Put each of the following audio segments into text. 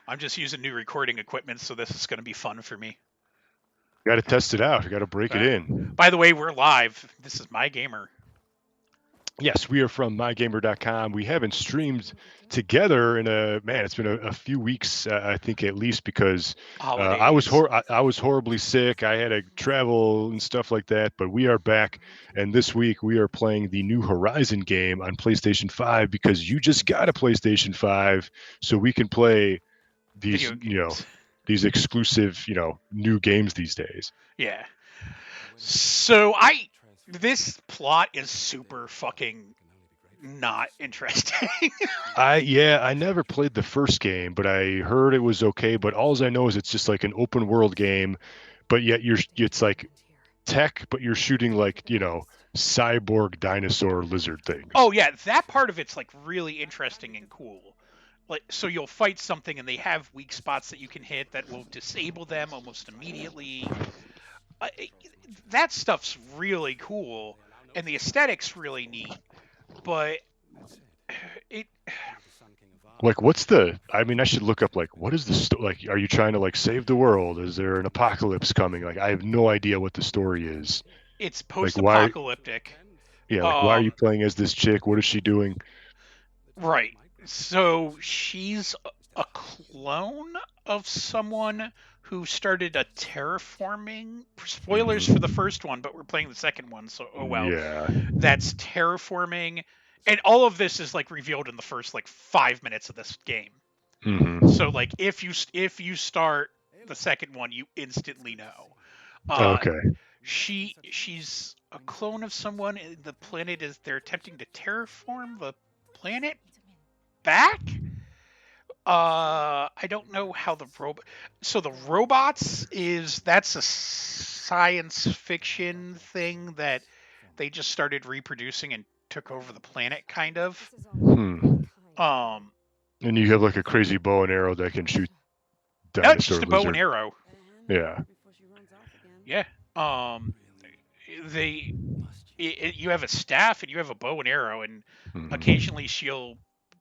I'm just using new recording equipment, so this is going to be fun for me. Got to test it out. You got to break it Okay. in. By the way, we're live. This is MyGamer. Yes, we are from MyGamer.com. We haven't streamed together in it's been a few weeks, I think at least, because Holidays. I was horribly sick. I had to travel and stuff like that. But we are back, and this week we are playing the new Horizon game on PlayStation 5 because you just got a PlayStation 5, so we can play these Video games. these exclusive new games these days. Yeah. So this plot is super fucking not interesting. I never played the first game, but I heard it was okay. But all I know is it's just like an open world game, but yet it's like tech, but you're shooting like cyborg dinosaur lizard things. Oh yeah, that part of it's like really interesting and cool. Like, so you'll fight something and they have weak spots that you can hit that will disable them almost immediately. Uh, that stuff's really cool, and the aesthetics really neat. But it Like, I mean, I should look up like what is the like? Are you trying to like save the world? Is there an apocalypse coming? Like, I have no idea what the story is. it's Like, why? post-apocalyptic. Yeah, like why are you Um, playing as this chick? What is she doing? right. So she's a clone of someone who started a terraforming. Spoilers for the first one, but we're playing the second one, so oh well. Yeah. That's terraforming, and all of this is like revealed in the first like 5 minutes of this game. Mm-hmm. So like if you start the second one, you instantly know. Uh, Okay. she's a clone of someone. And the planet is they're attempting to terraform the planet back. I don't know how the robot. So the robots that's a science fiction thing that they just started reproducing and took over the planet, kind of. Hmm. Um, And you have like a crazy bow and arrow that can shoot no, it's dinosaur just a bow and lizard. arrow. Yeah. Yeah. Um, they you have a staff and you have a bow and arrow, and Mhm. occasionally she'll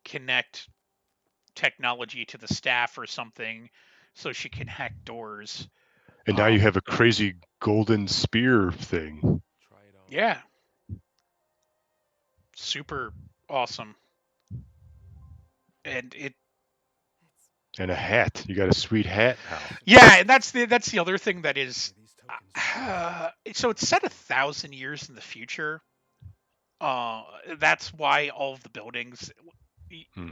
connect technology to the staff or something so she can hack doors. And now you have a crazy golden spear thing. Yeah. Super awesome. And And a hat. You got a sweet hat now. yeah, and that's the other thing that is so it's set 1,000 years in the future. That's why all of the buildings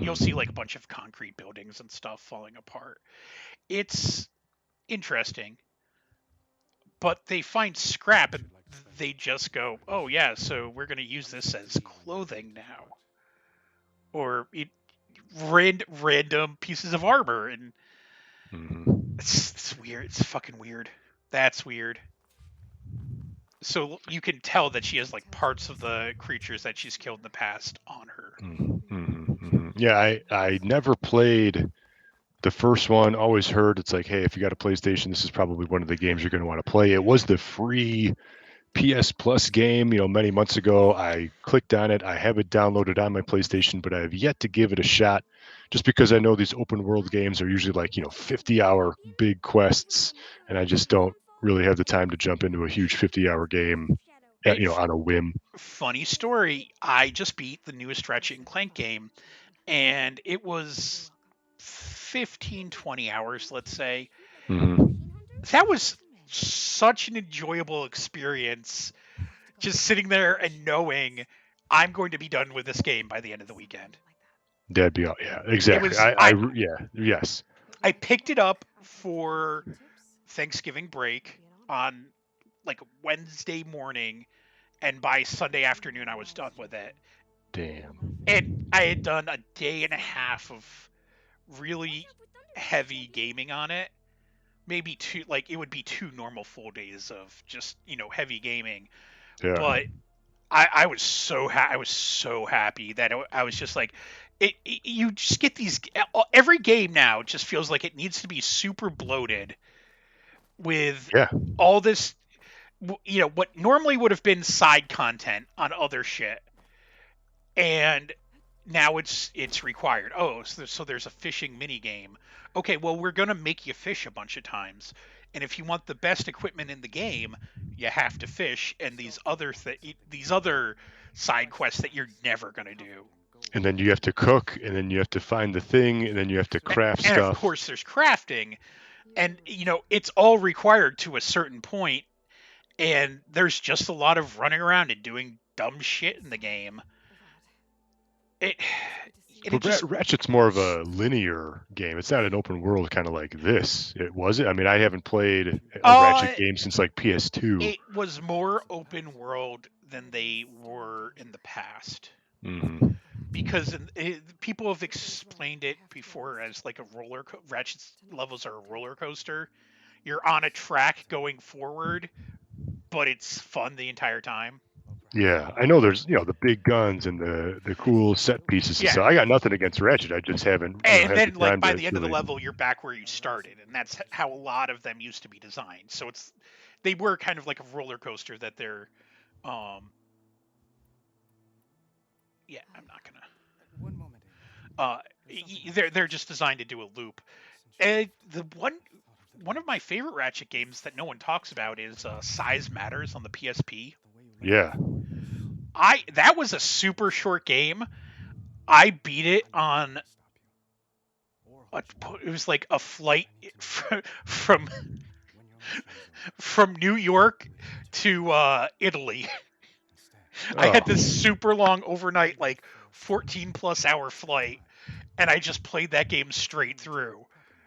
you'll see like a bunch of concrete buildings and stuff falling apart. It's interesting, but they find scrap and they just go, "Oh yeah, so we're going to use this as clothing now," or random pieces of armor, and it's weird. It's fucking weird. That's weird. So you can tell that she has like parts of the creatures that she's killed in the past on her. Yeah, I never played the first one. Always heard it's like, hey, if you got a PlayStation, this is probably one of the games you're going to want to play. It was the free PS Plus game, many months ago. I clicked on it. I have it downloaded on my PlayStation, but I have yet to give it a shot just because I know these open world games are usually like, 50-hour big quests, and I just don't really have the time to jump into a huge 50-hour game, on a whim. Funny story. I just beat the newest Ratchet and Clank game, and it was 15, 20 hours, let's say. That was such an enjoyable experience, just sitting there and knowing I'm going to be done with this game by the end of the weekend. That'd be, yeah, exactly. Yes. I picked it up for Thanksgiving break on like Wednesday morning, and by Sunday afternoon I was done with it. Damn. And I had done a day and a half of really heavy gaming on it. Maybe two, like it would be 2 normal full days of just heavy gaming. Yeah. But I was so I was so happy that I was just like, you just get these. Every game now just feels like it needs to be super bloated with all this, what normally would have been side content on other shit, and now it's required. Oh, so there's a fishing mini game. Okay, well we're gonna make you fish a bunch of times, and if you want the best equipment in the game, you have to fish. And these other side quests that you're never gonna do. And then you have to cook, and then you have to find the thing, and then you have to craft And of stuff. course there's crafting, and it's all required to a certain point, and there's just a lot of running around and doing dumb shit in the game. It and it But just Ratchet's more of a linear game. It's not an open world kind of like this. It was it. I mean, I haven't played a uh Ratchet game since like PS2. it was more open world than they were in the past, Hmm. because people have explained it before as like a Ratchet's levels are a roller coaster. You're on a track going forward, but it's fun the entire time. Yeah, I know there's the big guns and the cool set pieces and Yeah. stuff. I got nothing against Ratchet. I just haven't And had the then, like, time by to the end of the really. level, you're back where you started, and that's how a lot of them used to be designed. So they were kind of like a roller coaster that they're, um, yeah, I'm not gonna, they're just designed to do a loop. And the one of my favorite Ratchet games that no one talks about is Size Matters on the PSP. Yeah. That was a super short game. I beat it on it was like a flight from from New York to Italy. I had this Oh. super long overnight, like 14 plus hour flight, and I just played that game straight through.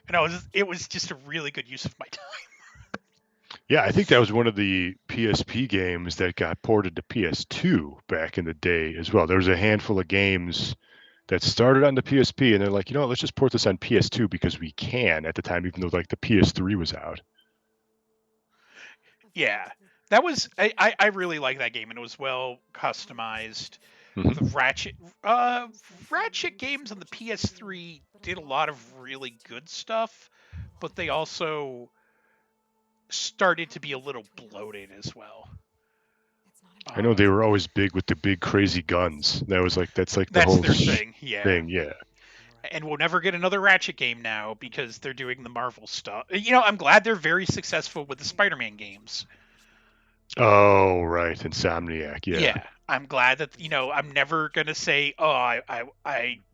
And it was just a really good use of my time. Yeah, I think that was one of the PSP games that got ported to PS2 back in the day as well. There was a handful of games that started on the PSP, and they're like, let's just port this on PS2 because we can at the time, even though like the PS3 was out. Yeah, that was I really like that game, and it was well customized. The Hmm. Ratchet games on the PS3 did a lot of really good stuff, but they also started to be a little bloated as well. I know they were always big with the big crazy guns. That's like the That's whole their thing, yeah. thing. Yeah. And we'll never get another Ratchet game now because they're doing the Marvel stuff. I'm glad they're very successful with the Spider-Man games. Oh, right, Insomniac. Yeah. Yeah, I'm glad that I'm never gonna say, oh, I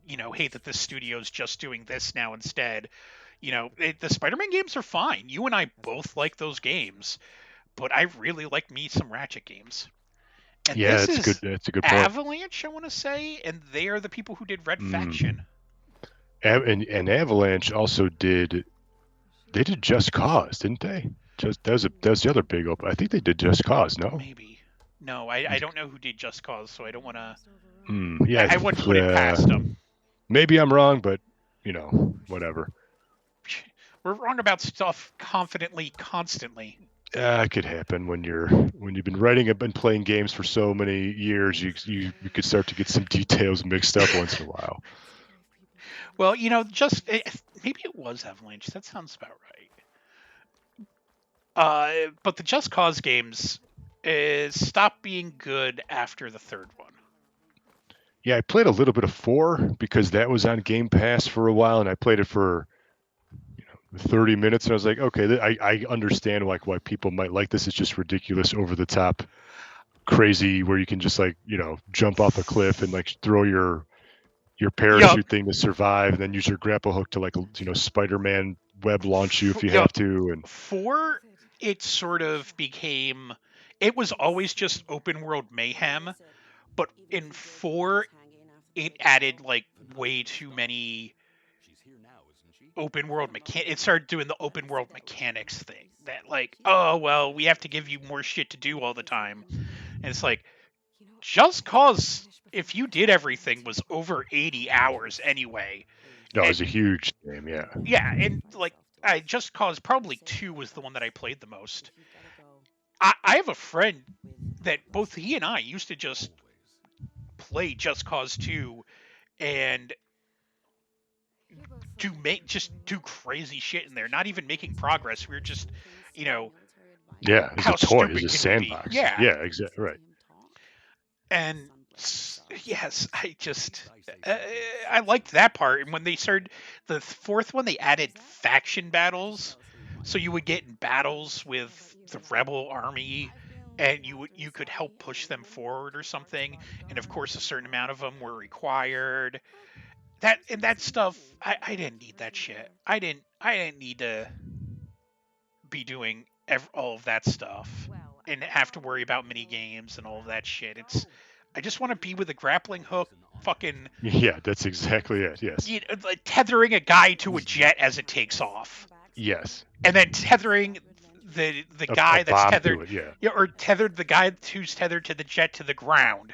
hate that this studio's just doing this now instead. The Spider-Man games are fine. You and I both like those games, but I really like me some Ratchet games. And Yeah, this that's good. is That's a good point. Avalanche, I want to say, and they are the people who did Red Faction. Mm. And Avalanche also did. They did Just Cause, didn't they? Just that was the other big open. I think they did Just Cause. No. Maybe. No, I don't know who did Just Cause, so I don't want to. Yeah. I wouldn't put it past them. Maybe I'm wrong, but whatever. We're wrong about stuff confidently, constantly. It could happen when you've been writing and playing games for so many years. You could start to get some details mixed up once in a while. Well, maybe it was Avalanche. That sounds about right. But the Just Cause games stopped being good after the third one. Yeah, I played a little bit of 4 because that was on Game Pass for a while, and I played it for 30 minutes, and I was like, okay, I understand why people might like this. It's just ridiculous, over the top, crazy, where you can just like jump off a cliff and like throw your parachute thing to survive, and then use your grapple hook to like Spider-Man web launch you if you have to. And 4, it sort of became. It was always just open world mayhem, but in 4, it added like way too many open world it started doing the open world mechanics thing that, like, oh well, we have to give you more shit to do all the time. And it's like, Just Cause, if you did everything, was over 80 hours anyway. no, it was a huge game. Yeah. Yeah, and like, I Just Cause probably 2 was the one that I played the most. I have a friend that both he and I used to just play Just Cause 2 and just do crazy shit in there, not even making progress. We were just, you know, Yeah, it's a how toy. It's stupid a can we be? sandbox. Yeah. Yeah, exactly right. And Yes, I liked that part. And when they started the fourth one, they added faction battles, so you would get in battles with the rebel army, and you could help push them forward or something. And of course, a certain amount of them were required. That stuff, I didn't need that shit. I didn't need to be doing all of that stuff and have to worry about mini games and all of that shit. I just want to be with a grappling hook, fucking Yeah, that's exactly it. Yes. like tethering a guy to a jet as it takes off, Yes. and then tethering the A guy that's bomb tethered, to it. yeah, or tethered the guy who's tethered to the jet to the ground,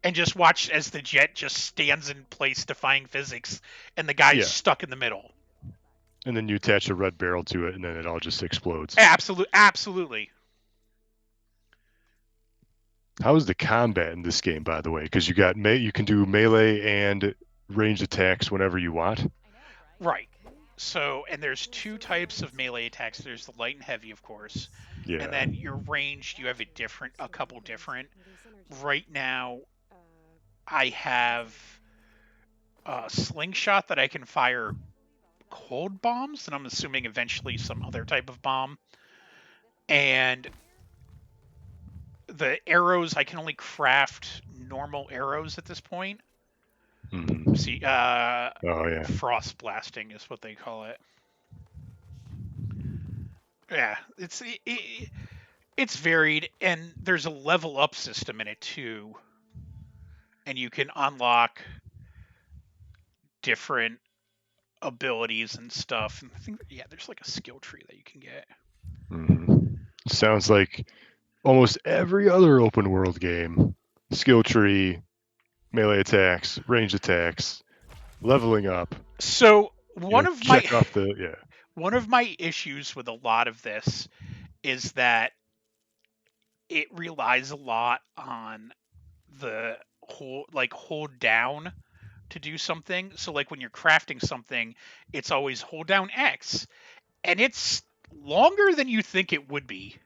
and just watch as the jet just stands in place, defying physics, and the guy's stuck in the middle. And then you attach a red barrel to it, and then it all just explodes. Absolutely. How is the combat in this game, by the way? Because you can do melee and ranged attacks whenever you want. Right. So, and there's two types of melee attacks. There's the light and heavy, of course. Yeah. And then your ranged, you have a couple different. Right now, I have a slingshot that I can fire cold bombs, and I'm assuming eventually some other type of bomb. And the arrows, I can only craft normal arrows at this point. Mm-hmm. See, frost blasting is what they call it. Yeah, it's varied, and there's a level up system in it too, and you can unlock different abilities and stuff. And I think there's like a skill tree that you can get. Mm-hmm. Sounds like almost every other open world game. Skill tree, melee attacks, ranged attacks, leveling up. So one of my issues with a lot of this is that it relies a lot on the hold down to do something. So like when you're crafting something, it's always hold down X, and it's longer than you think it would be.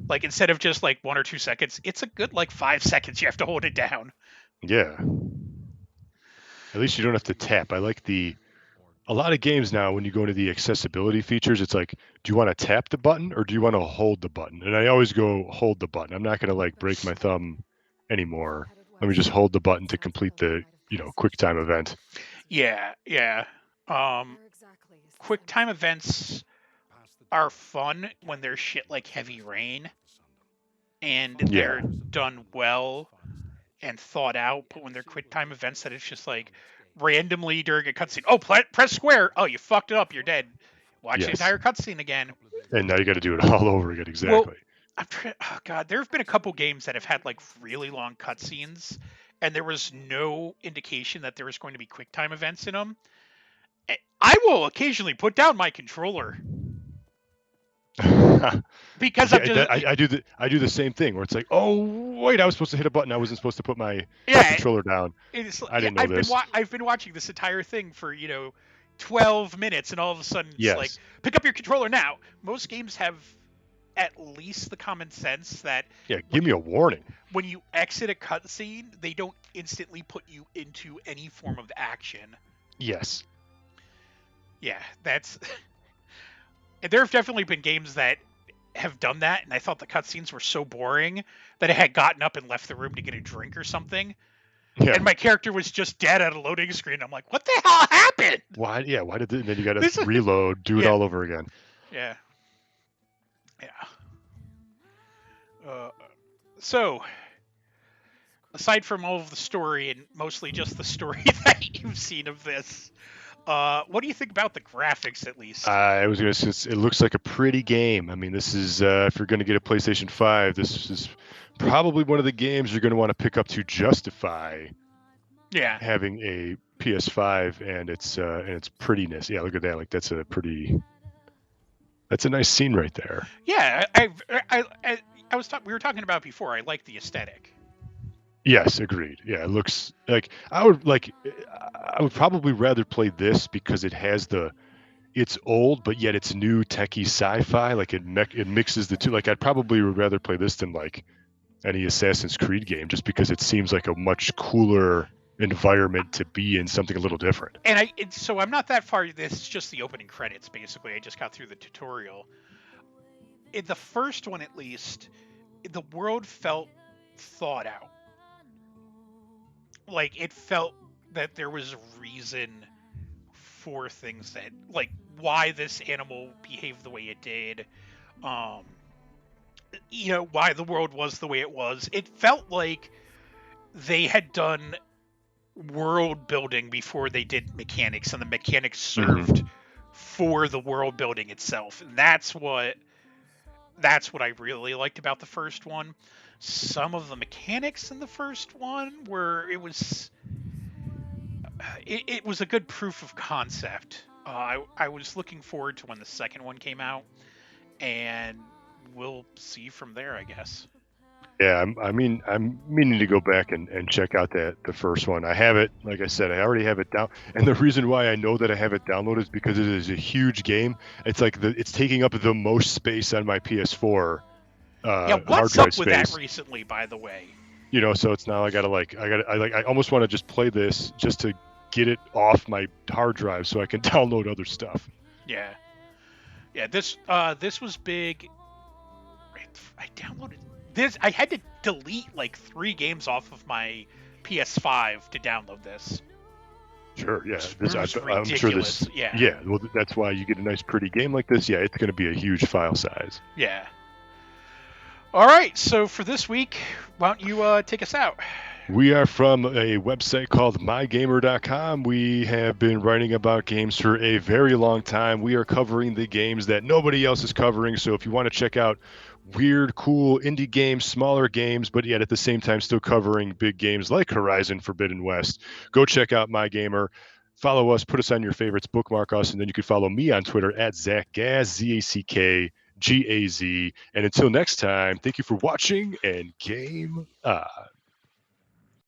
Like instead of just like 1 or 2 seconds, it's a good like 5 seconds you have to hold it down. Yeah. At least you don't have to tap. I like a lot of games now, when you go into the accessibility features, it's like, do you want to tap the button or do you want to hold the button? And I always go hold the button. I'm not going to like break my thumb anymore. Let me just hold the button to complete the, quick time event. Yeah. Quick time events are fun when there's shit like heavy rain and they're done well and thought out, but when they're quick time events that it's just like randomly during a cutscene, press square, you fucked it up, you're dead. Watch the entire cutscene again. And now you got to do it all over again. Exactly. Well, there have been a couple games that have had like really long cutscenes, and there was no indication that there was going to be quick time events in them. I will occasionally put down my controller because I do the same thing where it's like, oh wait, I was supposed to hit a button, I wasn't supposed to put my controller down. I didn't know this. I've been watching this entire thing for 12 minutes, and all of a sudden it's like, pick up your controller now. Most games have at least the common sense that give me a warning. When you exit a cutscene, they don't instantly put you into any form of action. Yes. Yeah, that's. And there have definitely been games that have done that, and I thought the cutscenes were so boring that I had gotten up and left the room to get a drink or something. Yeah. And my character was just dead at a loading screen. I'm like, what the hell happened? Why? Yeah, why did and then you got to reload, do it all over again. Yeah. So, aside from all of the story, and mostly just the story that you've seen of this, what do you think about the graphics, at least? I was going to say, it looks like a pretty game. I mean, this is, if you're going to get a PlayStation 5, this is probably one of the games you're going to want to pick up to justify having a PS5 and its prettiness. Yeah, look at that. Like, that's a nice scene right there. Yeah, we were talking about before. I like the aesthetic. Yes, agreed. Yeah, it looks like I would probably rather play this because it has it's old but yet it's new techie sci-fi. Like it mixes the two. Like I'd probably would rather play this than like any Assassin's Creed game, just because it seems like a much cooler environment to be in, something a little different. And so I'm not that far. This is just the opening credits, basically. I just got through the tutorial. In the first one, at least, the world felt thought out. Like, it felt that there was a reason for things that, like, why this animal behaved the way it did, you know, why the world was the way it was. It felt like they had done world building before they did mechanics, and the mechanics served for the world building itself. And that's what I really liked about the first one. Some of the mechanics in the first one were it was a good proof of concept. I was looking forward to when the second one came out, and we'll see from there, I guess. Yeah, I'm meaning to go back and check out the first one. I have it, like I said, I already have it down. And the reason why I know that I have it downloaded is because it is a huge game. It's like it's taking up the most space on my PS4 Yeah, hard what's drive up with space. that recently, by the way? You know, so it's now I almost want to just play this just to get it off my hard drive so I can download other stuff. Yeah. This was big. I downloaded this. I had to delete like 3 games off of my PS5 to download this. Sure, yeah. I'm sure this. Yeah. Well, that's why you get a nice, pretty game like this. Yeah, it's going to be a huge file size. Yeah. All right. So for this week, why don't you take us out? We are from a website called MyGamer.com. We have been writing about games for a very long time. We are covering the games that nobody else is covering. So if you want to check out weird, cool indie games, smaller games, but yet at the same time still covering big games like Horizon Forbidden West, go check out MyGamer. Follow us, put us on your favorites, bookmark us, and then you can follow me on Twitter at ZackGaz, ZackGaz. And until next time, thank you for watching and game on.